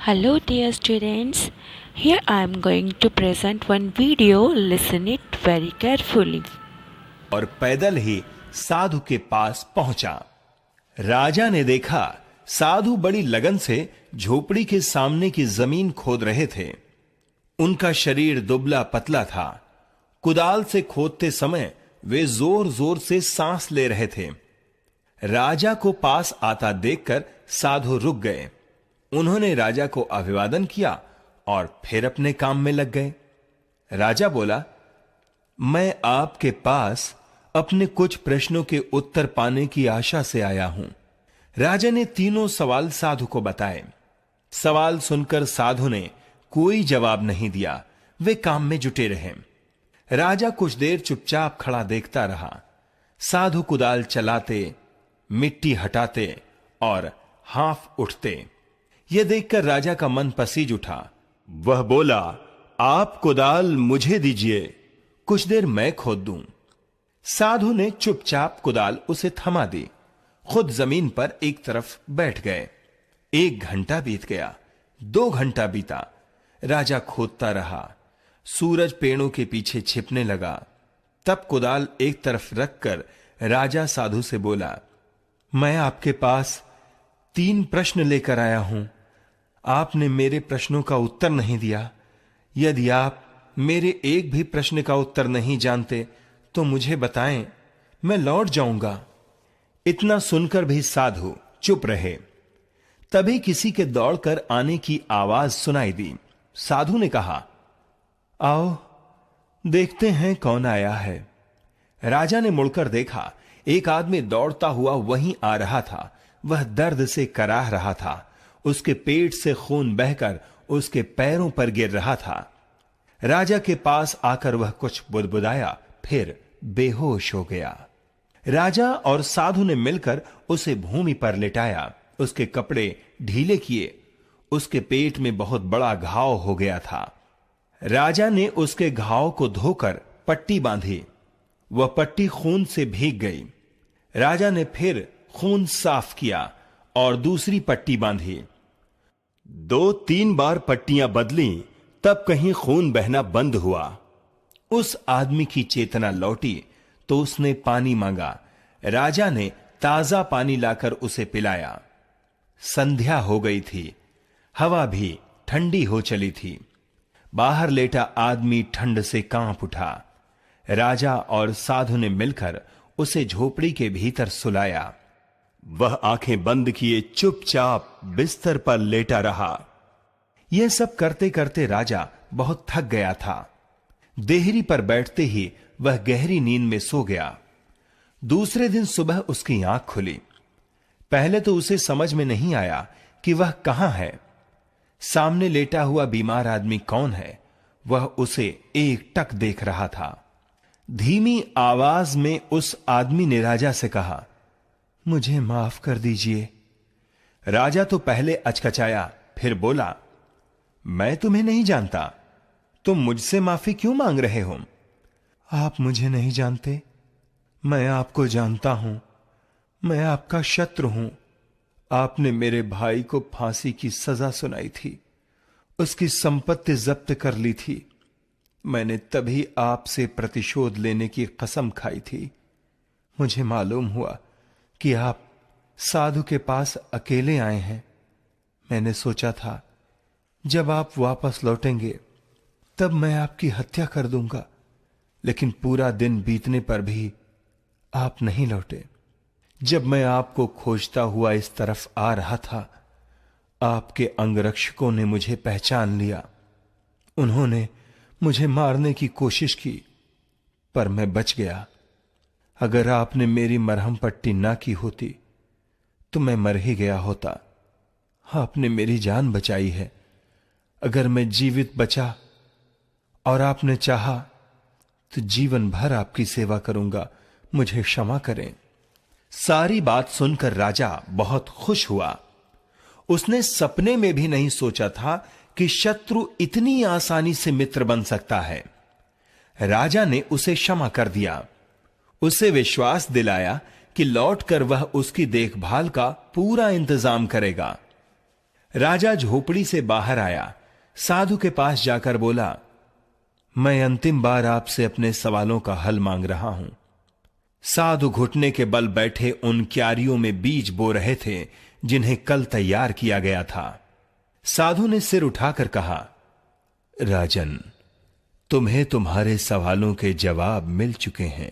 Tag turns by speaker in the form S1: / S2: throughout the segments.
S1: Hello dear students, here I am going to present one video, listen it very carefully.
S2: और पैदल ही साधु के पास पहुंचा। राजा ने देखा साधु बड़ी लगन से झोपड़ी के सामने की जमीन खोद रहे थे। उनका शरीर दुबला पतला था। कुदाल से खोदते समय वे जोर जोर से सांस ले रहे थे। राजा को पास आता देखकर साधु रुक गए। उन्होंने राजा को अभिवादन किया और फिर अपने काम में लग गए। राजा बोला, मैं आपके पास अपने कुछ प्रश्नों के उत्तर पाने की आशा से आया हूं। राजा ने तीनों सवाल साधु को बताए। सवाल सुनकर साधु ने कोई जवाब नहीं दिया। वे काम में जुटे रहे। राजा कुछ देर चुपचाप खड़ा देखता रहा। साधु कुदाल चलाते, मिट्टी हटाते और हाफ उठते। यह देखकर राजा का मन पसीज उठा। वह बोला, आप कुदाल मुझे दीजिए, कुछ देर मैं खोद दूं। साधु ने चुपचाप कुदाल उसे थमा दी। खुद जमीन पर एक तरफ बैठ गए। 1 घंटा बीत गया, 2 घंटा बीता। राजा खोदता रहा। सूरज पेड़ों के पीछे छिपने लगा। तब कुदाल एक तरफ रखकर राजा साधु से बोला, मैं आपके पास 3 प्रश्न लेकर आया हूं। आपने मेरे प्रश्नों का उत्तर नहीं दिया। यदि आप मेरे एक भी प्रश्न का उत्तर नहीं जानते तो मुझे बताएं, मैं लौट जाऊंगा। इतना सुनकर भी साधु चुप रहे। तभी किसी के दौड़कर आने की आवाज सुनाई दी। साधु ने कहा, आओ देखते हैं कौन आया है। राजा ने मुड़कर देखा। एक आदमी दौड़ता हुआ वहीं आ रहा था। वह दर्द से कराह रहा था। उसके पेट से खून बहकर उसके पैरों पर गिर रहा था। राजा के पास आकर वह कुछ बुदबुदाया, फिर बेहोश हो गया। राजा और साधु ने मिलकर उसे भूमि पर लिटाया। उसके कपड़े ढीले किए। उसके पेट में बहुत बड़ा घाव हो गया था। राजा ने उसके घाव को धोकर पट्टी बांधी। वह पट्टी खून से भीग गई। राजा ने फिर खून साफ किया और दूसरी पट्टी बांधी। 2-3 बार पट्टियां बदली, तब कहीं खून बहना बंद हुआ। उस आदमी की चेतना लौटी तो उसने पानी मांगा। राजा ने ताजा पानी लाकर उसे पिलाया। संध्या हो गई थी। हवा भी ठंडी हो चली थी। बाहर लेटा आदमी ठंड से कांप उठा। राजा और साधु ने मिलकर उसे झोपड़ी के भीतर सुलाया। वह आंखें बंद किए चुपचाप बिस्तर पर लेटा रहा। यह सब करते करते राजा बहुत थक गया था। देहरी पर बैठते ही वह गहरी नींद में सो गया। दूसरे दिन सुबह उसकी आंख खुली। पहले तो उसे समझ में नहीं आया कि वह कहां है। सामने लेटा हुआ बीमार आदमी कौन है, वह उसे एकटक देख रहा था। धीमी आवाज में उस आदमी ने राजा से कहा, मुझे माफ कर दीजिए। राजा तो पहले अचकचाया, फिर बोला, मैं तुम्हें नहीं जानता। तुम मुझसे माफी क्यों मांग रहे हो? आप मुझे नहीं जानते, मैं आपको जानता हूं। मैं आपका शत्रु हूं। आपने मेरे भाई को फांसी की सजा सुनाई थी। उसकी संपत्ति जब्त कर ली थी। मैंने तभी आपसे प्रतिशोध लेने की कसम खाई थी। मुझे मालूम हुआ कि आप साधु के पास अकेले आए हैं। मैंने सोचा था जब आप वापस लौटेंगे तब मैं आपकी हत्या कर दूंगा, लेकिन पूरा दिन बीतने पर भी आप नहीं लौटे। जब मैं आपको खोजता हुआ इस तरफ आ रहा था, आपके अंगरक्षकों ने मुझे पहचान लिया। उन्होंने मुझे मारने की कोशिश की, पर मैं बच गया। अगर आपने मेरी मरहम पट्टी ना की होती तो मैं मर ही गया होता। आपने मेरी जान बचाई है। अगर मैं जीवित बचा और आपने चाहा तो जीवन भर आपकी सेवा करूंगा। मुझे क्षमा करें। सारी बात सुनकर राजा बहुत खुश हुआ। उसने सपने में भी नहीं सोचा था कि शत्रु इतनी आसानी से मित्र बन सकता है। राजा ने उसे क्षमा कर दिया। उसे विश्वास दिलाया कि लौटकर वह उसकी देखभाल का पूरा इंतजाम करेगा। राजा झोपड़ी से बाहर आया, साधु के पास जाकर बोला, मैं अंतिम बार आपसे अपने सवालों का हल मांग रहा हूं। साधु घुटने के बल बैठे उन क्यारियों में बीज बो रहे थे जिन्हें कल तैयार किया गया था। साधु ने सिर उठाकर कहा, राजन, तुम्हें तुम्हारे सवालों के जवाब मिल चुके हैं।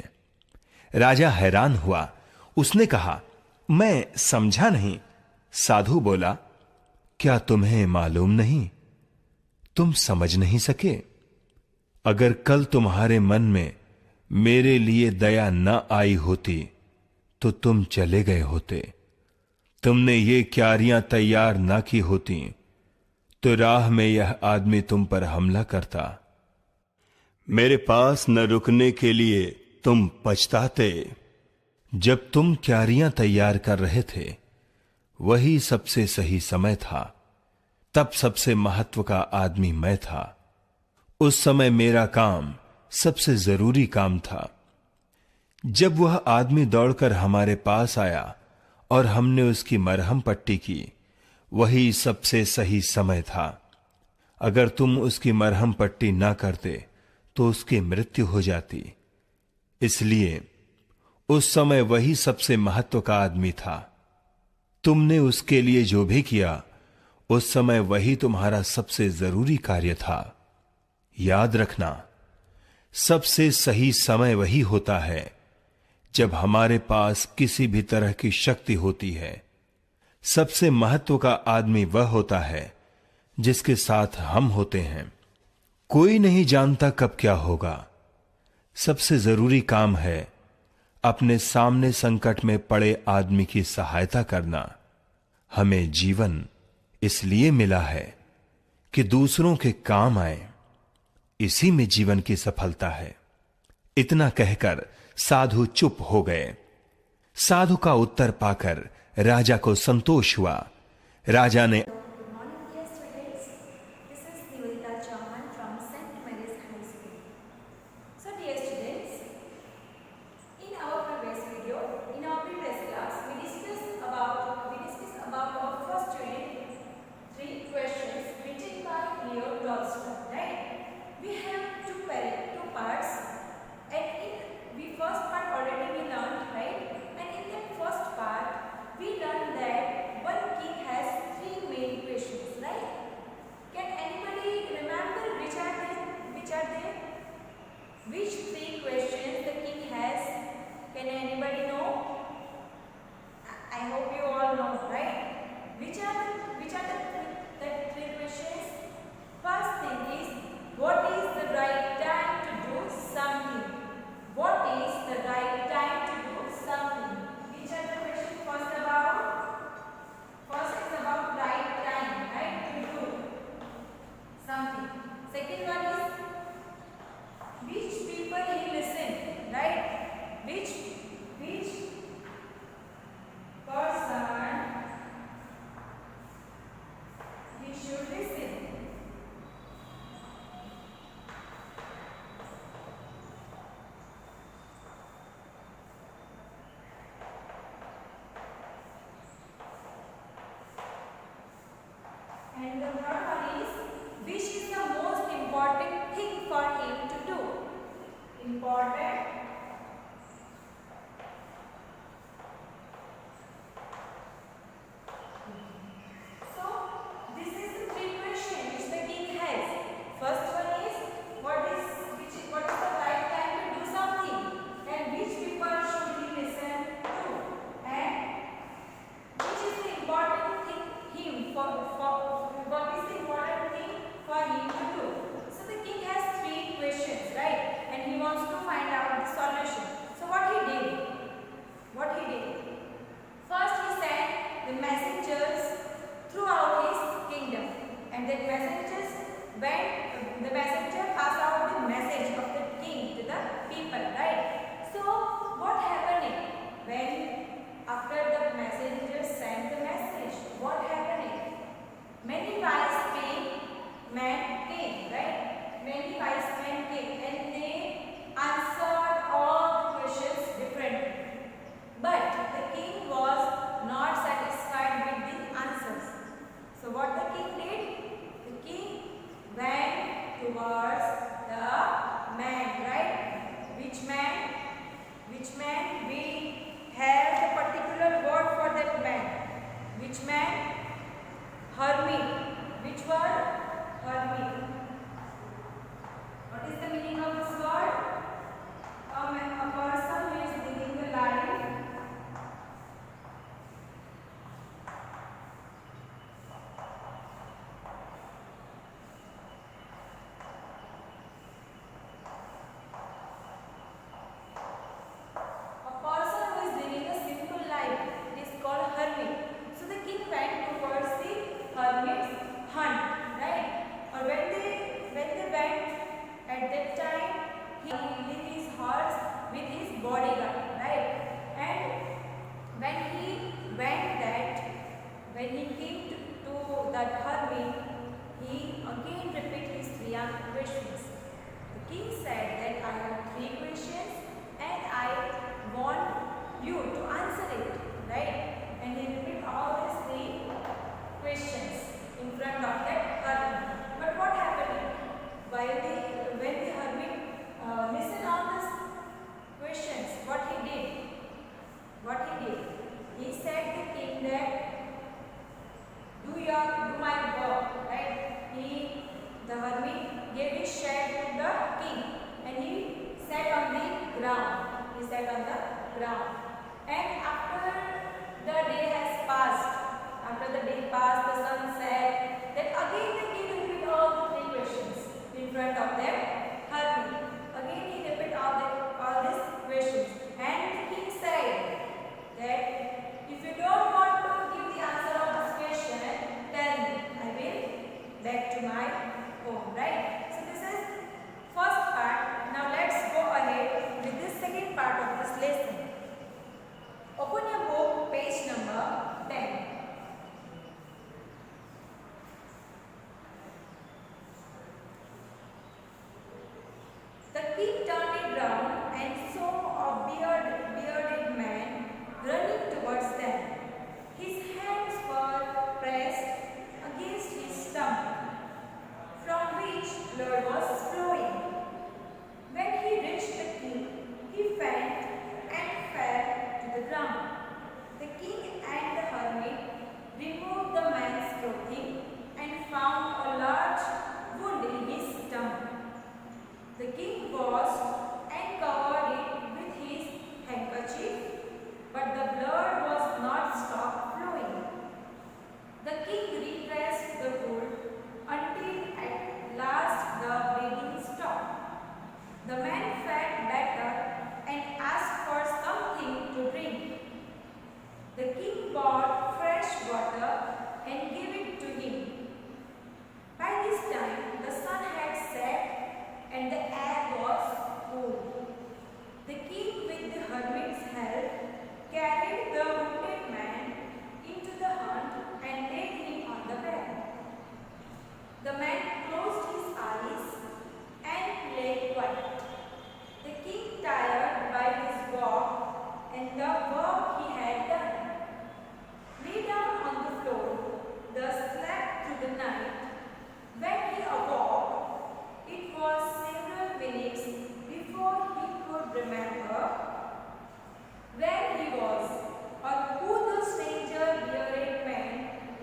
S2: राजा हैरान हुआ। उसने कहा, मैं समझा नहीं। साधु बोला, क्या तुम्हें मालूम नहीं? तुम समझ नहीं सके? अगर कल तुम्हारे मन में मेरे लिए दया न आई होती तो तुम चले गए होते। तुमने ये क्यारियां तैयार ना की होती तो राह में यह आदमी तुम पर हमला करता। मेरे पास न रुकने के लिए तुम पछताते। जब तुम क्यारियां तैयार कर रहे थे वही सबसे सही समय था। तब सबसे महत्व का आदमी मैं था। उस समय मेरा काम सबसे जरूरी काम था। जब वह आदमी दौड़कर हमारे पास आया और हमने उसकी मरहम पट्टी की, वही सबसे सही समय था। अगर तुम उसकी मरहम पट्टी ना करते तो उसकी मृत्यु हो जाती। इसलिए उस समय वही सबसे महत्व का आदमी था। तुमने उसके लिए जो भी किया उस समय वही तुम्हारा सबसे जरूरी कार्य था। याद रखना, सबसे सही समय वही होता है जब हमारे पास किसी भी तरह की शक्ति होती है। सबसे महत्व का आदमी वह होता है जिसके साथ हम होते हैं। कोई नहीं जानता कब क्या होगा। सबसे जरूरी काम है अपने सामने संकट में पड़े आदमी की सहायता करना। हमें जीवन इसलिए मिला है कि दूसरों के काम आए। इसी में जीवन की सफलता है। इतना कहकर साधु चुप हो गए। साधु का उत्तर पाकर राजा को संतोष हुआ। राजा ने
S1: Which three questions the king has? Can anybody know? I hope you all know, right? Which are the three questions? First thing is, what is the right time to do something? What is the right time to do something? Which are the questions first about? First is about right time, right? To do something. Second one is, which people he listen, right? Which person he should listen. And the third one is, which is the most important thing for him to do? Important so this is the three questions which the king has. First one is, what is the right time to do something, and which people should he listen to, and which is the important thing him for what is the important thing for him to do. So the king has three questions, right? And he wants to find out the towards the man, right? Which man? Which man? We have the particular word for that man. Which man? Hermit. Which word? Hermit. What is the meaning of this word? A person who is living the life hermit's hunt, right? Or when they went at that time, he lead his horse with his bodyguard, right? And when he came to that hermit, he again repeat his 3 questions. The king said that I have 3 questions and I want you to answer it, right? And he repeat all these 3 questions in front of that hermit. But what happened? When the hermit listened all these questions, what he did? He said the king that do my work, right? The hermit gave his share to the king and he sat on the ground. And after the day passed, the sun set, then again the king repeated all the 3 questions in front of them hermit. Again he repeated all these questions, and the king said that if you don't want to give the answer of this question, tell me, I will back to my home, right? So this is first part. Now let's go ahead with this second part of this lesson. Open your book, page number 10. The king turned it round and saw a bearded man running towards them. His hands were pressed against his stomach, from which blood was flowing. When he reached the king, he fainted and fell to the ground. The king and the hermit removed the man's clothing and found a large wound in his stomach. The king washed and covered it with his handkerchief, but the blood was not stopped flowing. The king repressed the wound until at last the bleeding stopped. The man felt better and asked for something to drink. The king poured fresh water and gave it to him. By this time the sun had set and the air was cool. The king, with the hermit's help, carried the wounded man into the hut and laid him on the bed. The man closed his eyes and lay quiet. The king, tired by his walk and the work he had done, lay down on the floor, thus slept through the night. When he awoke, it was several minutes before he could remember where he was or who the stranger bearded man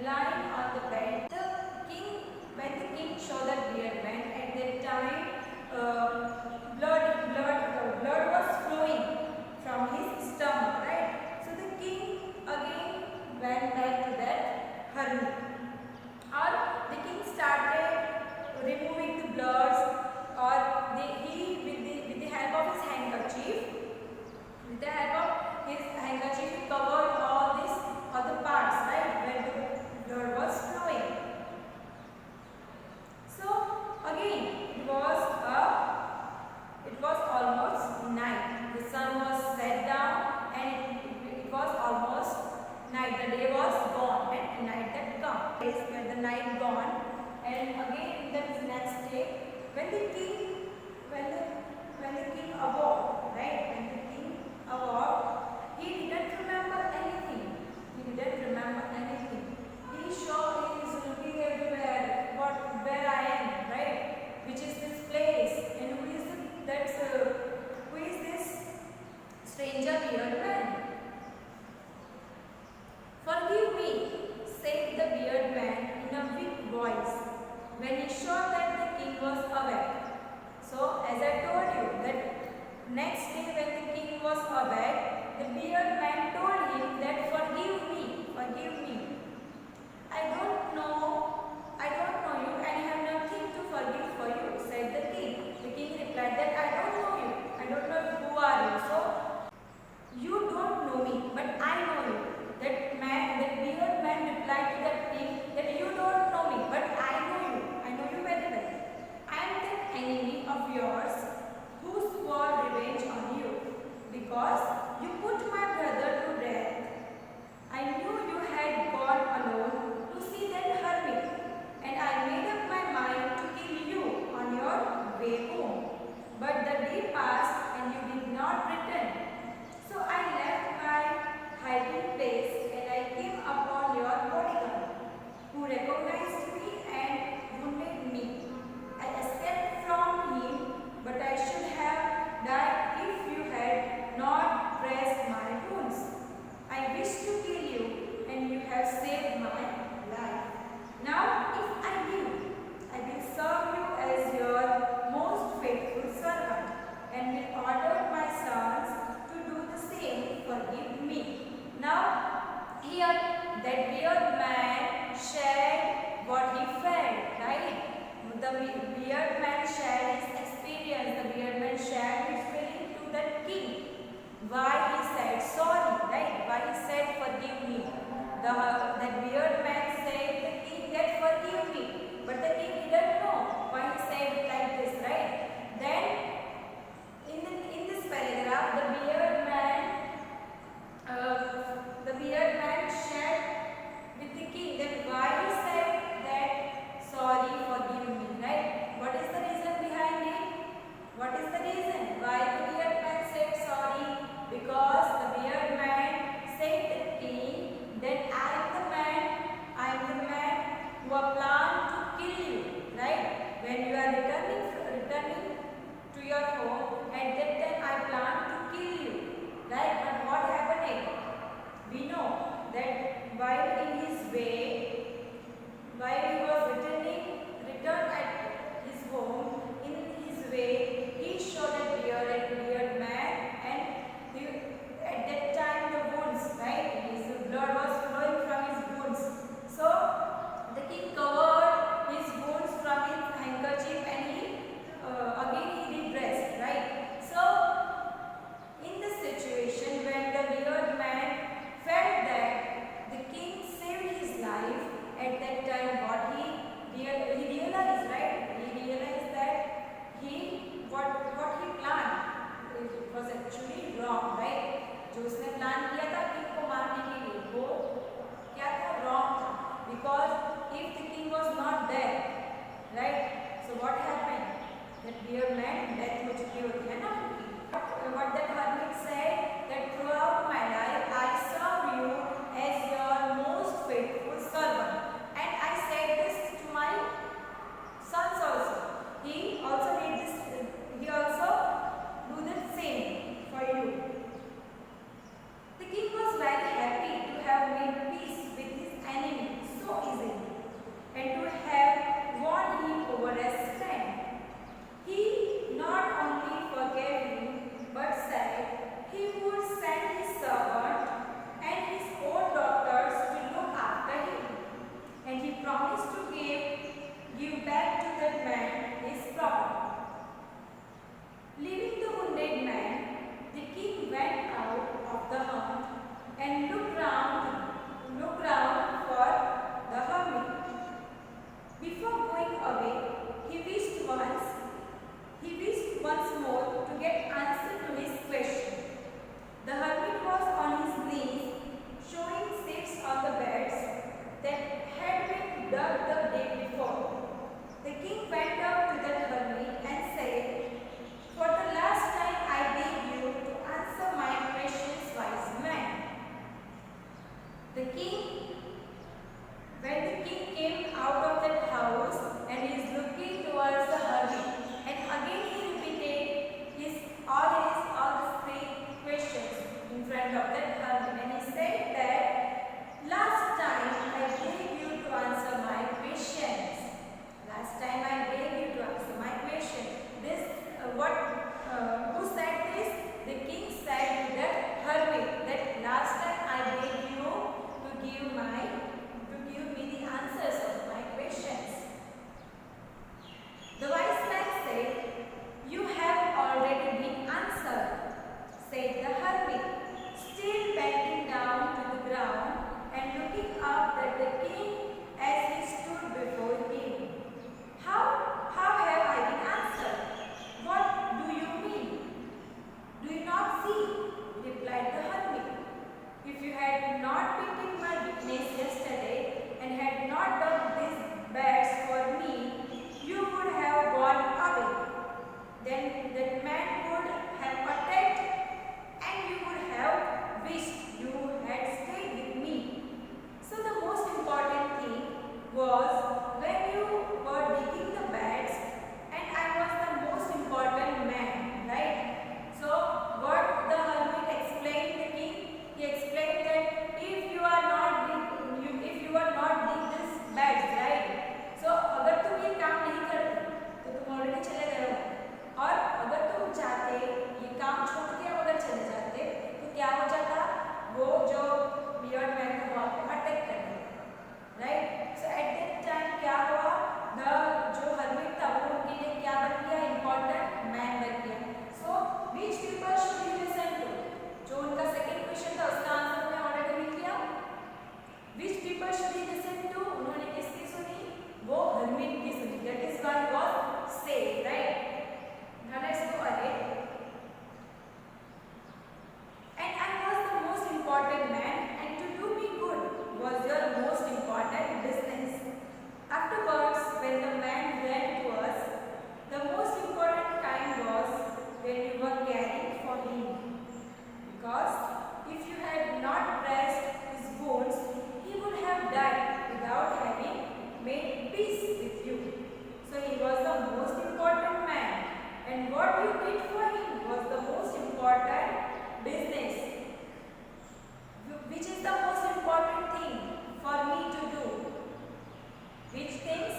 S1: lying on the bed. When the king saw the bearded man, at that time blood was flowing from his stomach, right? So the king again went back to that hermit. Or the king started removing the bloods, or he with the help of his handkerchief, he covered all these other parts, right, where the blood was flowing. So again it was almost night. The sun was set down and it was almost night. The day was gone and night had come. When the night gone, and again the next day, when the king awoke, right? When the king awoke, he didn't remember anything. He is looking everywhere. Where I am, right? Which is the Next day, when the king was awake, the bearded man told him that forgive me. I don't know you, and I have nothing to forgive for you, said the king. The king replied that I don't know you. I don't know who are you. So you don't know me, but I know you. That bearded man replied to that king that you don't know me, but I know you. I know you very well. I am that enemy of yours who swore revenge on you because you put my brother to death. I knew you had gone alone to see that hermit, and I made up my mind to kill you on your way home. But the day passed and you did not return. So I left my hiding place and I came upon your bodyguard, who recognized me and wounded me. I escaped from him, but I should have died if you had not dressed my wounds. I wish to kill you, and you have saved my life. Now, if I live, I will serve you as your most faithful servant, and will order my sons to do the same. Forgive me. Now, here that bearded man shared what he felt, right? The bearded man shared his experience. The bearded man shared his feeling to the king. Why he said sorry, right? Why he said forgive me. That bearded man said the king that forgive me, but the king didn't know why he said it like this, right? Then in this paragraph, the bearded man shared with the king that why he said that sorry, forgive me, right? What is the reason behind it? What is the reason why the bearded man said sorry? Because the bearded man said to the king that I am the man who have planned to kill you, right? When you are returning to your home, at that time I planned to kill you, right? But what happened? We know that while he was returned at his home, in his way, he showed a bearded man, and at that time the wounds, right? His blood was flowing from his wounds. So the king covered his wounds from his handkerchief, and again he redressed, right? So in the situation when the bearded man felt that the king saved his life, at that time what he the most important man, and what you did for him was the most important business. Which is the most important thing for me to do? Which things?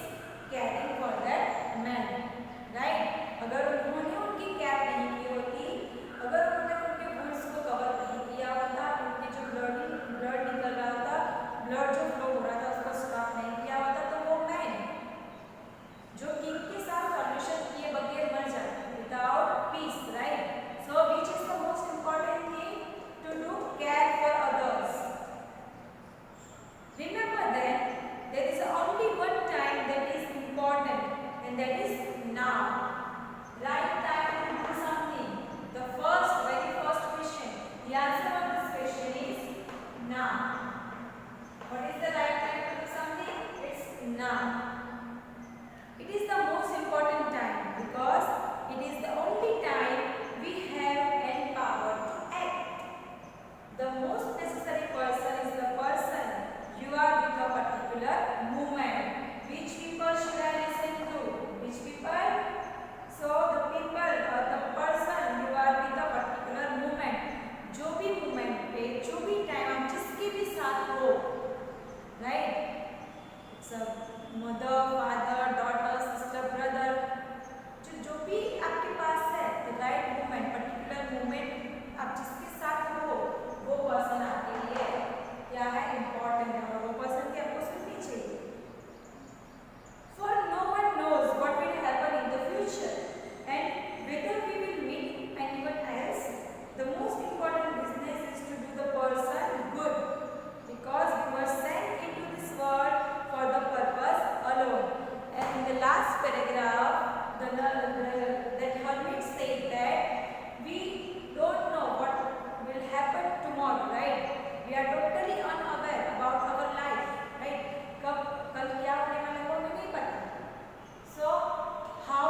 S1: Caring for that man, right? अगर उन्होंने उनकी care नहीं की होती, अगर उन्होंने उनके wounds को कवर नहीं किया होता, उनके जो ब्लड निकल रहा होता, ब्लड जो फ्लो हो रहा था उसको स्टॉप नहीं किया होता, तो वो मैन जो किंग के साथ परमिशन किए बगैर मर जाता, without peace, right? So which is the most important thing to do care for others. Remember that there is only one time that is important, and that is now. Right time to do something. The very first question. The answer of this question is now. What is the right time to do something? It's now. It is the most important time because it is the only time we have any power to act. The most necessary person is the person you are with a particular movement. Which people should I listen to? Which people? So the people or the person you are with a particular movement. जो भी movement पे, जो भी time आप जिसके भी साथ हो, right? So mother, father, daughter, sister, brother, जो भी आपके पास है, the right movement, particular movement आप जिसके साथ हो, वो पर्सन आपके लिए क्या है? इम्पोर्टेंट है, और वो पर्सन की आपको सुननी चाहिए. For no one knows what will happen in the future and whether we will meet anyone else. The most important business is to do the person good, because we were sent into this world for the purpose alone. And in the last paragraph, that hermit said that we don't know what will happen tomorrow, right? We are totally unaware about our life, right? कल क्या होने वाला है वो हमें नहीं पता. So how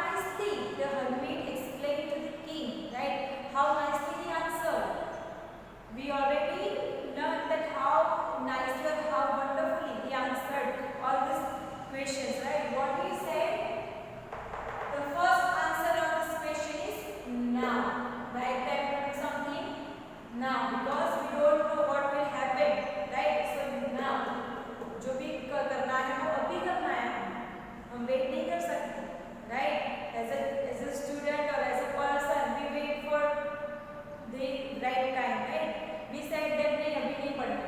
S1: nicely the hermit explained to the king, right? How nicely he answered. We already learned that how nicely or how wonderfully he answered all these questions, right? What he said. The first answer of this question is now. Right time to do something now, because we don't know what will happen, right? So now जो भी करना है वो अभी करना है, हम wait नहीं कर सकते, right? As a student or as a person we wait for the right time, right? We said that नहीं अभी नहीं पढ़ना,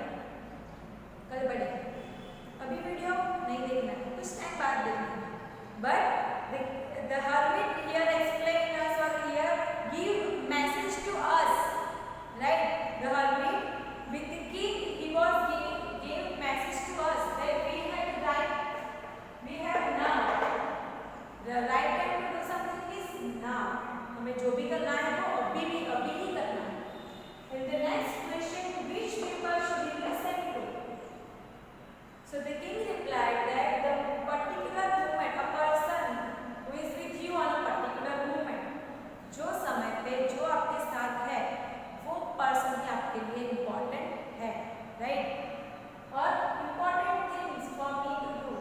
S1: कल पढ़ेंगे, अभी वीडियो नहीं देखना, कुछ टाइम बाद देखना. But the hermit here explain us or here give message to us, right? The hermit with the king, he was gave message to us that we have now. The right time to do something is now. हमें जो भी करना है वो अभी ही करना है. And the next question, which people should we listen to? So the king replied that the particular movement, a person who is with you on a particular movement, जो समय पे जो आपके साथ है वो पर्सन ही आपके लिए इम्पोर्टेंट है, राइट? और important things for me to do,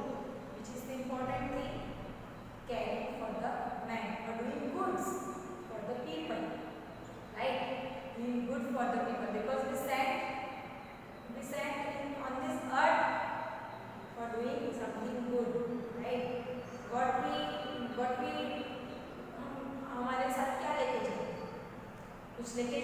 S1: which is the important thing? caring for the man, or doing goods for the people, right? Doing good for the people, because we sent on this earth for doing something good, right? what we हमारे साथ क्या लेके जाए? कुछ लेके